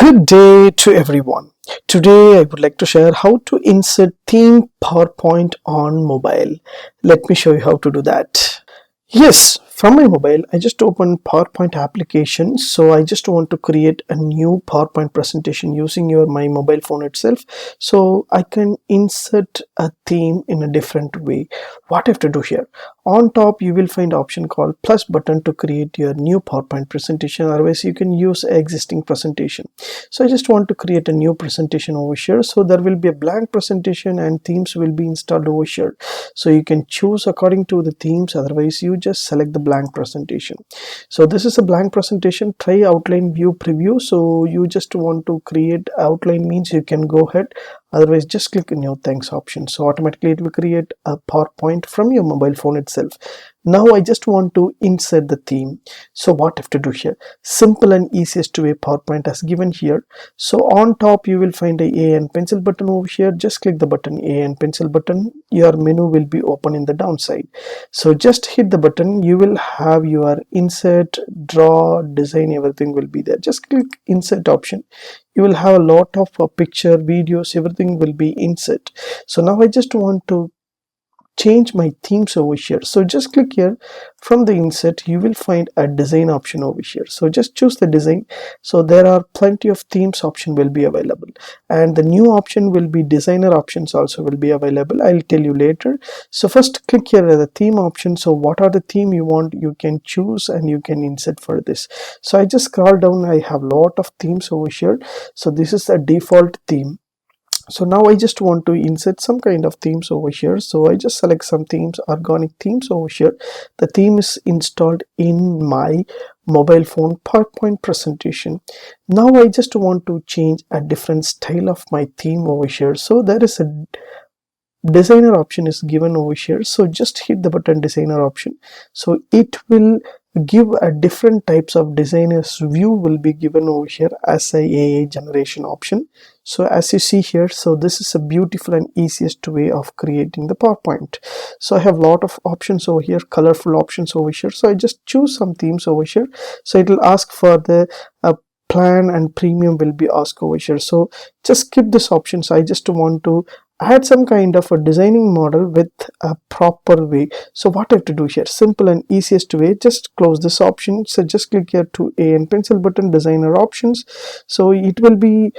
Good day to everyone. Today I would like to share how to insert theme PowerPoint on mobile. Let me show you how to do that. Yes, from my mobile, I just opened PowerPoint application. So I just want to create a new PowerPoint presentation using my mobile phone itself. So I can insert a theme in a different way. What I have to do here? On top, you will find option called plus button to create your new PowerPoint presentation. Otherwise, you can use existing presentation. So I just want to create a new presentation over here. So there will be a blank presentation and themes will be installed over here. So you can choose according to the themes. Otherwise, you just select the blank presentation. So this is a blank presentation. Try outline view preview. So you just want to create outline means you can go ahead. Otherwise, just click new thanks option. So automatically it will create a PowerPoint from your mobile phone itself. Now I just want to insert the theme. So what I have to do here? Simple and easiest way PowerPoint as given here. So on top you will find a and pencil button over here. Just click the button A and pencil button. Your menu will be open in the downside. So just hit the button. You will have your insert, draw, design, everything will be there. Just click insert option. You will have a lot of picture, videos, everything will be insert. So now I just want to change my themes over here. So just click here. From the insert you will find a design option over here. So just choose the design. So there are plenty of themes option will be available, and the new option will be designer options also will be available. I'll tell you later. So first click here at the theme option. So what are the theme you want, you can choose and you can insert for this. So I just scroll down. I have lot of themes over here. So this is a default theme. So now I just want to insert some kind of themes over here. So I just select some themes, organic themes over here. The theme is installed in my mobile phone PowerPoint presentation. Now I just want to change a different style of my theme over here. So there is a designer option is given over here. So just hit the button designer option. So it will give a different types of designers view will be given over here as a AI generation option. So as you see here, so this is a beautiful and easiest way of creating the PowerPoint. So I have a lot of options over here, colorful options over here. So I just choose some themes over here. So it will ask for the plan and premium will be asked over here. So just skip this option. So I just want to add some kind of a designing model with a proper way. So what I have to do here? Simple and easiest way, just close this option. So just click here to A and pencil button designer options. So it will be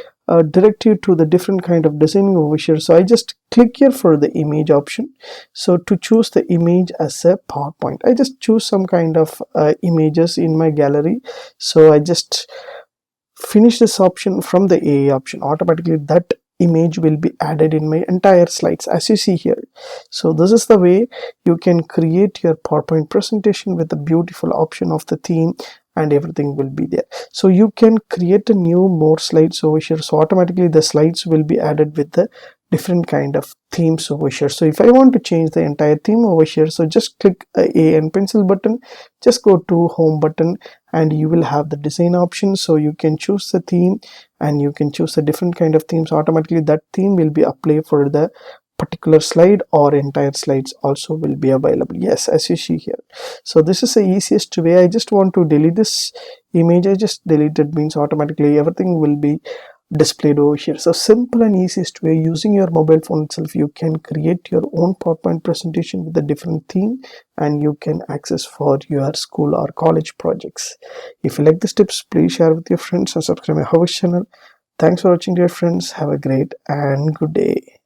direct you to the different kind of designing over here. So I just click here for the image option. So to choose the image as a PowerPoint, I just choose some kind of images in my gallery. So I just finish this option from the AA option. Automatically that image will be added in my entire slides as you see here. So this is the way you can create your PowerPoint presentation with the beautiful option of the theme, and everything will be there. So you can create a new more slides over here. So automatically the slides will be added with the different kind of themes over here. So if I want to change the entire theme over here, so just click A and pencil button, just go to home button and you will have the design option. So you can choose the theme and you can choose a different kind of themes. Automatically that theme will be applied for the particular slide, or entire slides also will be available. Yes, as you see here. So this is the easiest way. I just want to delete this image. I just deleted means automatically everything will be displayed over here. So simple and easiest way, using your mobile phone itself you can create your own PowerPoint presentation with a different theme and you can access for your school or college projects. If you like these tips, please share with your friends and subscribe my HowXT channel. Thanks for watching, dear friends. Have a great and good day.